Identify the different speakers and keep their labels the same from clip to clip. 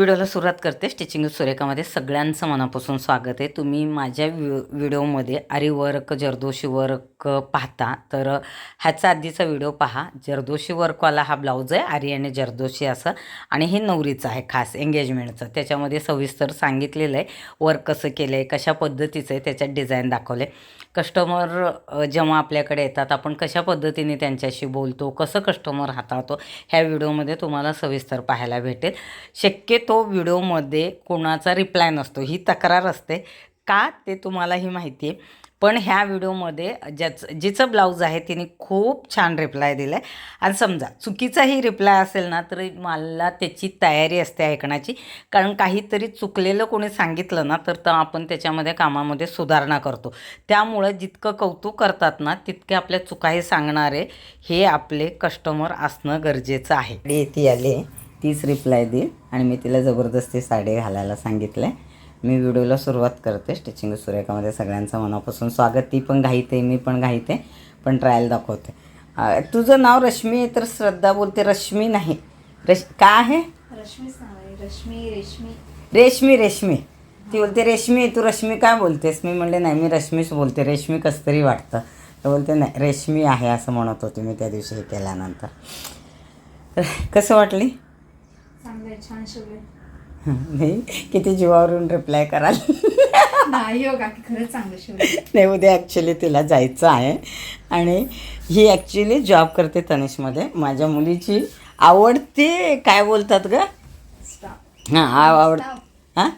Speaker 1: व्हिडिओला सुरुवात करते. स्टिचिंग विथ सुरेखामध्ये सगळ्यांचं मनापासून स्वागत आहे. तुम्ही माझ्या व्हिडिओमध्ये आरी वर्क, जरदोशी वर्क पाहता, तर ह्याचा आधीचा व्हिडिओ पहा. जरदोशी वर्कवाला हा ब्लाऊज आहे, आरी आणि जरदोशी असं, आणि हे नवरीचं आहे खास एंगेजमेंटचं. त्याच्यामध्ये सविस्तर सांगितलेलं आहे वर्क कसं केलं आहे, कशा पद्धतीचं आहे, त्याच्यात डिझाईन दाखवले. कस्टमर जेव्हा आपल्याकडे येतात आपण कशा पद्धतीने त्यांच्याशी बोलतो, कसं कस्टमर हाताळतो, ह्या व्हिडिओमध्ये तुम्हाला सविस्तर पाहायला भेटेल. शक्यतो व्हिडिओमध्ये कोणाचा रिप्लाय नसतो, ही तक्रार असते का ते तुम्हालाही माहिती आहे. पण ह्या व्हिडिओमध्ये जिचं ब्लाऊज आहे तिने खूप छान रिप्लाय दिला आहे. आणि समजा चुकीचाही रिप्लाय असेल ना तर मला त्याची तयारी असते ऐकण्याची, कारण काहीतरी चुकलेलं कोणी सांगितलं ना तर आपण त्याच्यामध्ये कामामध्ये सुधारणा करतो. त्यामुळं जितकं कौतुक करतात ना तितके आपल्या चुकाही सांगणारे हे आपले कस्टमर असणं गरजेचं आहे. ती आली, तीच रिप्लाय देईल आणि मी तिला जबरदस्ती साडी घालायला सांगितलं आहे. मी व्हिडिओला सुरुवात करते. स्टिचिंग सुरेखामध्ये सगळ्यांचं मनापासून स्वागत. ती पण घाईते, मी पण घाईते, पण ट्रायल दाखवते. तुझं नाव रश्मी आहे तर श्रद्धा बोलते रश्मी नाही, का आहे? रेशमी. रेशमी ती बोलते रेशमी, तू रश्मी काय बोलतेस? मी म्हणले नाही, मी रश्मीच बोलते, रेशमी कसं तरी वाटतं. तर बोलते नाही रेशमी आहे असं म्हणत होते मी त्या दिवशी हे केल्यानंतर. कसं वाटली?
Speaker 2: छान शिवले.
Speaker 1: नाही किती जीवावरून रिप्लाय कराल?
Speaker 2: नाही हो का, खरंच चांगलं शिवले.
Speaker 1: नाही, उद्या ॲक्च्युली तिला जायचं आहे आणि ही ॲक्च्युली जॉब करते तनिषमध्ये. माझ्या मुलीची आवडते काय बोलतात ग,
Speaker 2: स्टाफ.
Speaker 1: हां हां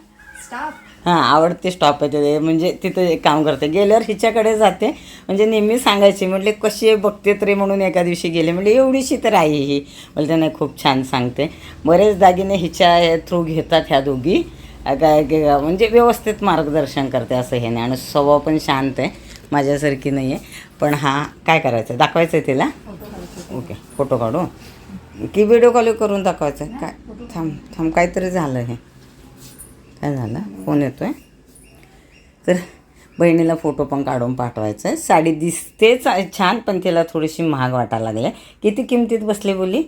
Speaker 2: स्टाफ.
Speaker 1: हां आवडते स्टॉप आहे ते, म्हणजे तिथं काम करते. गेल्यावर हिच्याकडे जाते, म्हणजे नेहमी सांगायची, म्हटले कशी आहे बघते तरी, म्हणून एका दिवशी गेले, म्हणजे एवढीशी तर आहे ही, बोलते नाही खूप छान सांगते. बरेच दागिने हिच्या थ्रू घेतात ह्या दोघी, काय म्हणजे व्यवस्थित मार्गदर्शन करते असं हे नाही. आणि स्वभाव पण शांत आहे, माझ्यासारखी नाही आहे. पण हां काय करायचं, दाखवायचं आहे तिला? ओके, फोटो काढू की व्हिडिओ कॉल करून दाखवायचं? काय थांब काहीतरी झालं, हे काय झालं, फोन येतो आहे. तर बहिणीला फोटो पण काढून पाठवायचा आहे. साडी दिसतेच छान, पण तिला थोडीशी महाग वाटायला लागली. किती किमतीत बसली बोली?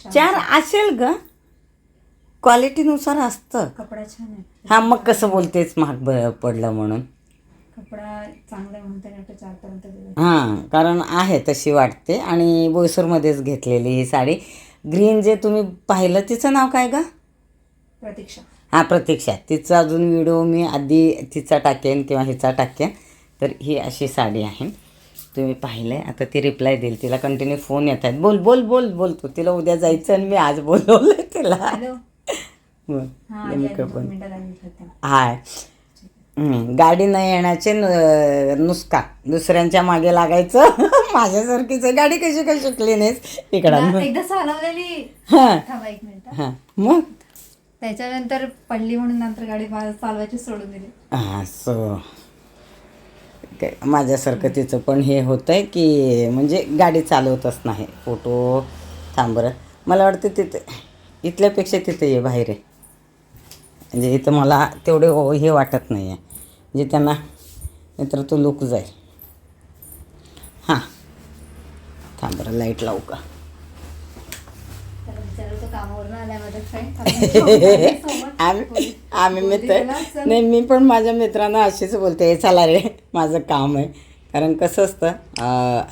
Speaker 1: 4 असेल ग, क्वालिटीनुसार असतं.
Speaker 2: कपडा छान आहे.
Speaker 1: हां मग कसं बोलतेच महाग पडलं म्हणून?
Speaker 2: कपडा चांगला आहे म्हणून त्याने 4 पर्यंत दिले.
Speaker 1: हां कारण आहे तशी वाटते. आणि बोईसरमध्येच घेतलेली ही साडी. ग्रीन जे तुम्ही पाहिलं तिचं नाव काय ग?
Speaker 2: प्रतीक्षा.
Speaker 1: हां प्रतीक्षा. तिचा अजून व्हिडिओ मी आधी तिचा टाकेन किंवा हिचा टाकेन. तर ही अशी साडी आहे, तुम्ही पाहिलं आहे. आता ती रिप्लाय देईल, तिला कंटिन्यू फोन येत आहेत. बोल बोल बोल बोल तू, तिला उद्या जायचं आणि मी आज बोलवलं आहे तिला.
Speaker 2: हॅलो.
Speaker 1: हाय. गाडी न येण्याचे नुसका, दुसऱ्यांच्या मागे लागायचं. माझ्यासारखीच गाडी कशी काय शिकली नाहीस इकडं?
Speaker 2: एकदा चालवलेली.
Speaker 1: हां
Speaker 2: थांबा 1 मिनिट.
Speaker 1: हां मग
Speaker 2: त्याच्यानंतर पडली म्हणून नंतर गाडी चालवायची सोडून दिली.
Speaker 1: हां सो काय माझ्यासारखं तिचं पण हे होतं आहे की म्हणजे गाडी चालवतच नाही. फोटो थांब बरं, मला वाटतं तिथे इथल्यापेक्षा तिथे ये बाहेर आहे, म्हणजे इथं मला तेवढे हे वाटत नाही आहे, म्हणजे त्यांना नाहीतर तो लुक जाईल. हां थांब बरं, लाईट लावू का? आम्ही मित्र नाही, मी पण माझ्या मित्रांना अशीच बोलते, चला रे माझं काम आहे. कारण कसं असतं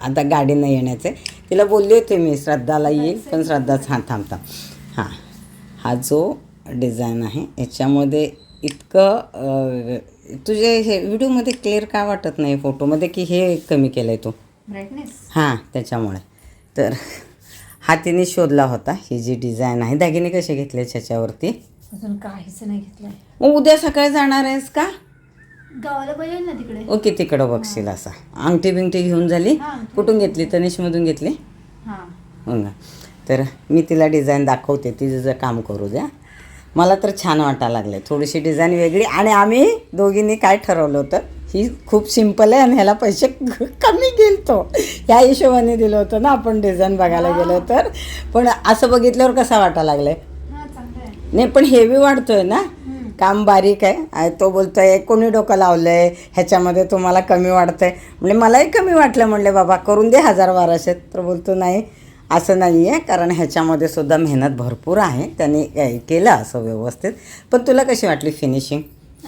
Speaker 1: आता गाडी नाही येण्याचं आहे. तिला बोलली होती मी श्रद्धाला येईल, पण श्रद्धाच थांबता. हां हा जो डिझाईन आहे याच्यामध्ये इतकं तुझे हे व्हिडिओमध्ये क्लिअर काय वाटत नाही फोटोमध्ये, की हे कमी केलं आहे तू
Speaker 2: ब्राईटनेस?
Speaker 1: हां त्याच्यामुळे. तर हा तिने शोधला होता. ही जी डिझाईन आहे, दागिने कसे घेतले त्याच्यावरती?
Speaker 2: अजून काहीच नाही घेतलंय.
Speaker 1: मग उद्या सकाळी जाणार आहेस का?
Speaker 2: गावाला पाहिजे ना तिकडे.
Speaker 1: ओके तिकडं बघशील असा. अंगठी बिंगठी घेऊन झाली? कुठून घेतली? तनिषमधून घेतली?
Speaker 2: हां
Speaker 1: हो ना. तर मी तिला डिझाईन दाखवते, तिचं काम करू द्या. मला तर छान वाटायला लागलं आहे, थोडीशी डिझाईन वेगळी. आणि आम्ही दोघींनी काय ठरवलं होतं, ही खूप सिम्पल आहे आणि ह्याला पैसे कमी घेईल तो, ह्या हिशोबाने दिलं होतं ना आपण डिझाईन बघायला गेलो तर. पण असं बघितल्यावर कसा वाटायला लागलं आहे? नाही पण हेवी वाटतोय ना, काम बारीक आहे. तो बोलतो आहे कोणी डोकं लावलं आहे ह्याच्यामध्ये, तुम्हाला कमी वाटतं आहे. म्हणजे मलाही कमी वाटलं, म्हणले बाबा करून दे 1000-1200. तर बोलतो नाही असं नाही आहे, कारण ह्याच्यामध्ये सुद्धा मेहनत भरपूर आहे. त्याने केलं असं व्यवस्थित. पण तुला कशी वाटली फिनिशिंग?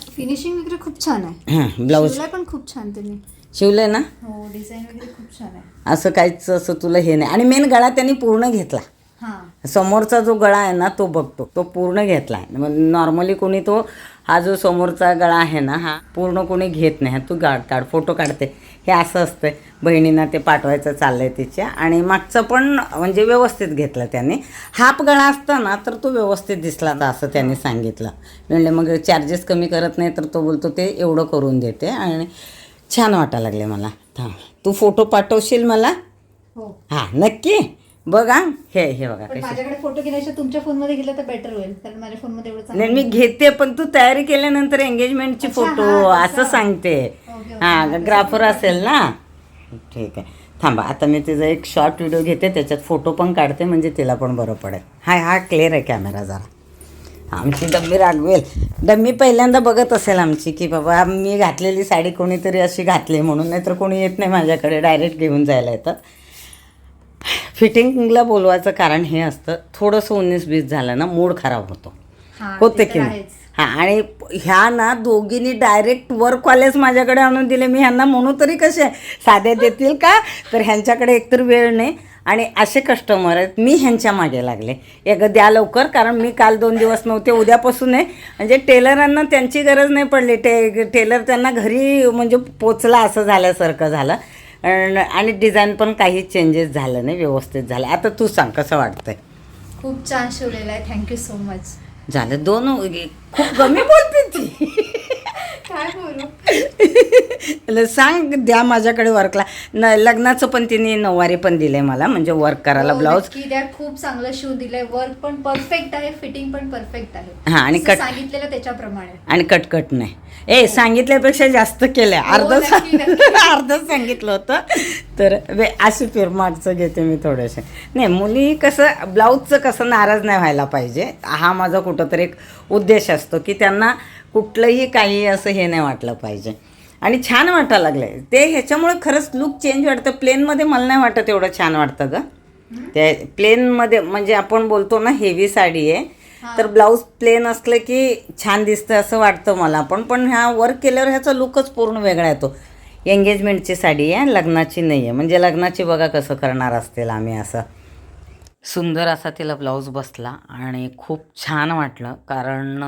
Speaker 2: फिनिशिंग वगैरे खूप छान आहे.
Speaker 1: ब्लाऊज
Speaker 2: शिवला पण खूप छान तुम्ही.
Speaker 1: शिवलं ना?
Speaker 2: हो, डिझाईन वगैरे खूप छान आहे.
Speaker 1: असं काहीच असं तुला हे नाही. आणि मेन गळा त्यांनी पूर्ण घेतला.
Speaker 2: हां,
Speaker 1: समोरचा जो गळा आहे ना तो बघतो, तो पूर्ण घेतला आहे. नॉर्मली कोणी तो हा जो समोरचा गळा आहे ना हा पूर्ण कोणी घेत नाही. तू काढ फोटो काढते, हे असं असतं. बहिणींना ते पाठवायचं चाललंय तिच्या. आणि मागचं पण म्हणजे व्यवस्थित घेतलं त्याने. हाफ गळा असता ना तर तो व्यवस्थित दिसला ना असं त्यांनी सांगितलं. म्हणजे मग चार्जेस कमी करत नाही तर तो बोलतो ते एवढं करून देते. आणि छान वाटायला लागले मला. तू फोटो पाठवशील मला?
Speaker 2: हो.
Speaker 1: हां नक्की. बघा हे बघा
Speaker 2: पण
Speaker 1: कशी.
Speaker 2: माझ्याकडे फोटो घेण्यापेक्षा तुमच्या फोनमध्ये घेतलं तर बेटर होईल, कारण माझ्या फोनमध्ये एवढं
Speaker 1: नाही
Speaker 2: चांगलं
Speaker 1: मी घेते, पण तू तयारी केल्यानंतर एंगेजमेंटची
Speaker 2: अच्छा,
Speaker 1: फोटो
Speaker 2: हां,
Speaker 1: असं
Speaker 2: तसं.
Speaker 1: सांगते.
Speaker 2: ओके,
Speaker 1: हां ग्राफर असेल ना. ठीक आहे थांबा, आता मी तिचा एक शॉर्ट व्हिडिओ घेते, त्याच्यात फोटो पण काढते म्हणजे तिला पण बरं पडेल. हा क्लिअर आहे कॅमेरा जरा. आमची डम्मी रागवेल. डम्मी पहिल्यांदा बघत असेल आमची की बाबा मी घातलेली साडी कोणीतरी अशी घातली म्हणून. नाहीतर कोणी येत नाही माझ्याकडे, डायरेक्ट घेऊन जायला येतात. फिटिंगला बोलवायचं कारण हे असतं, थोडंसं 19-20 झालं ना मूड खराब होतो.
Speaker 2: हां,
Speaker 1: होते
Speaker 2: ते
Speaker 1: की
Speaker 2: तर
Speaker 1: नाही?
Speaker 2: आहेच.
Speaker 1: हां. आणि ह्या ना दोघींनी डायरेक्ट वर्कवालेच माझ्याकडे आणून दिले. मी ह्यांना म्हणू तरी कसे साध्या देतील का, तर ह्यांच्याकडे एकतर वेळ नाही. आणि असे कस्टमर आहेत, मी ह्यांच्या मागे लागले एक द्या लवकर, कारण मी काल 2 दिवस नव्हते, उद्यापासून आहे. म्हणजे टेलरांना त्यांची गरज नाही पडली. टेलर त्यांना घरी म्हणजे पोचला असं झाल्यासारखं झालं. आणि डिझाईन पण काही चेंजेस झालं नाही, व्यवस्थित झालं. आता तू सांग कसं वाटतंय?
Speaker 2: खूप छान शिवलेलं आहे. Thank you so much.
Speaker 1: झालं दोन. खूप कमी बोलते ती.
Speaker 2: काय बोलू?
Speaker 1: सांग द्या माझ्याकडे वर्कला. लग्नाचं पण तिने नऊवारी पण दिलंय मला, म्हणजे वर्क करायला
Speaker 2: हो,
Speaker 1: ब्लाऊज.
Speaker 2: नक्की द्या. खूप चांगलं शिव दिलंय. वर्क पण परफेक्ट आहे, फिटिंग पण परफेक्ट आहे.
Speaker 1: हां, आणि
Speaker 2: जसं
Speaker 1: कट
Speaker 2: सांगितलेलं त्याच्याप्रमाणे.
Speaker 1: आणि कटकट नाही. सांगितल्यापेक्षा जास्त केलंय.
Speaker 2: नक्की, नक्की.
Speaker 1: अर्धच सांगितलं होतं. तर अशी फिरमागचं घेते मी थोडेसे. नाही मुली कसं ब्लाऊजचं कसं नाराज नाही व्हायला पाहिजे, हा माझा कुठंतरी एक उद्देश असतो की त्यांना कुठलंही काही असं हे नाही वाटलं पाहिजे. आणि छान वाटायला लागलंय ते, ह्याच्यामुळे खरंच लुक चेंज वाटतं. प्लेनमध्ये मला नाही वाटत एवढं छान वाटतं गं. ते प्लेनमध्ये म्हणजे आपण बोलतो ना हेवी साडी आहे, तर ब्लाऊज प्लेन असलं की छान दिसतं असं वाटतं मला. पण ह्या वर्क केल्यावर ह्याचा लुकच पूर्ण वेगळा येतो. एंगेजमेंटची साडी आहे, लग्नाची नाही आहे. म्हणजे लग्नाची बघा कसं करणार असतील आम्ही. असं सुंदर असा तिला ब्लाऊज बसला आणि खूप छान वाटलं. कारण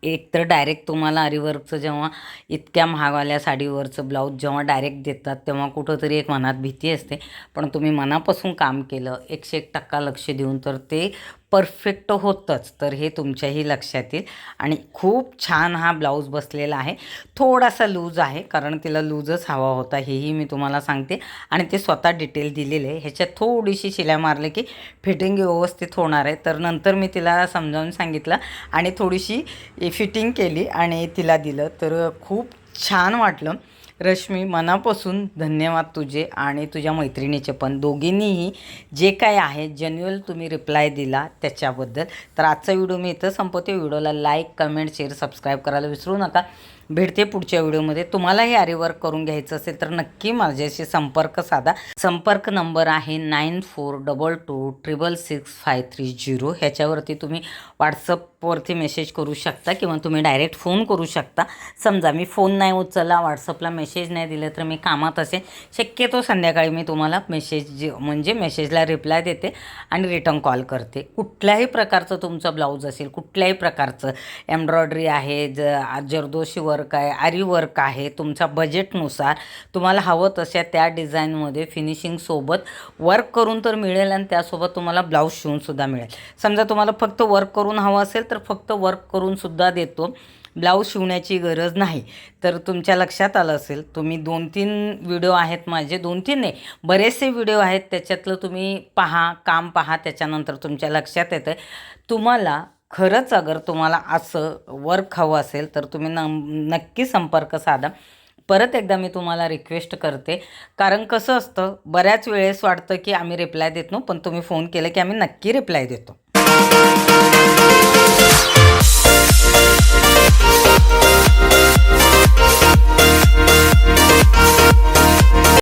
Speaker 1: एक तर डायरेक्ट तुम्हाला आरीवर्कचं जेव्हा इतक्या महागवाल्या साडीवरचं ब्लाऊज जेव्हा डायरेक्ट देतात तेव्हा कुठंतरी एक मनात भीती असते. पण तुम्ही मनापासून काम केलं 101% लक्ष देऊन तर ते परफेक्ट होतंच. तर हे तुमच्याही लक्षात येईल. आणि खूप छान हा ब्लाऊज बसलेला आहे. थोडासा लूज आहे, कारण तिला लूजच हवा होता हेही मी तुम्हाला सांगते. आणि ते स्वतः डिटेल दिलेले आहे. ह्याच्यात थोडीशी शिलाई मारले की फिटिंग व्यवस्थित होणार आहे. तर नंतर मी तिला समजावून सांगितलं आणि थोडीशी फिटिंग केली आणि तिला दिलं. तर खूप छान वाटलं. रश्मी, मनापासून धन्यवाद तुझे आणि तुझ्या मैत्रिणीचे पण. दोघींनीही जे काय आहे जेन्युअल तुम्ही रिप्लाय दिला त्याच्याबद्दल. तर आजचा व्हिडिओ मी इथं संपवते. व्हिडिओला लाईक, कमेंट, शेअर, सबस्क्राईब करायला विसरू नका. भेटते पुढच्या व्हिडिओमध्ये. तुम्हालाही आरीवर्क करून घ्यायचं असेल तर नक्की माझ्याशी संपर्क साधा. संपर्क नंबर आहे 9422666530. ह्याच्यावरती तुम्ही व्हॉट्सअपवरती मेसेज करू शकता किंवा तुम्ही डायरेक्ट फोन करू शकता. समजा मी फोन नाही उचलला, व्हॉट्सअपला मेसेज नाही दिलं तर मी कामात असेल. शक्यतो संध्याकाळी मी तुम्हाला मेसेजला रिप्लाय देते आणि रिटर्न कॉल करते. कुठल्याही प्रकारचं तुमचं ब्लाऊज असेल, कुठल्याही प्रकारचं एम्ब्रॉयडरी आहे, जरदोशी वर्क आहे, आरी वर्क आहे, तुमच्या बजेटनुसार तुम्हाला हवं तशा त्या डिझाईनमध्ये फिनिशिंगसोबत वर्क करून तर मिळेल आणि त्यासोबत तुम्हाला ब्लाऊज शिवूनसुद्धा मिळेल. समजा तुम्हाला फक्त वर्क करून हवं असेल तर फक्त वर्क करूनसुद्धा देतो. ब्लाऊज शिवण्याची गरज नाही. तर तुमच्या लक्षात आलं असेल, तुम्ही 2-3 व्हिडिओ आहेत माझे, 2-3 नाही बरेचसे व्हिडिओ आहेत, त्याच्यातलं तुम्ही काम पहा, त्याच्यानंतर तुमच्या लक्षात येतं. तुम्हाला खरंच अगर तुम्हाला असं वर्क हवं असेल तर तुम्ही नक्की संपर्क साधा. परत एकदा मी तुम्हाला रिक्वेस्ट करते, कारण कसं असतं बऱ्याच वेळेस वाटतं की आम्ही रिप्लाय देत नाही, पण तुम्ही फोन केलं की आम्ही नक्की रिप्लाय देतो.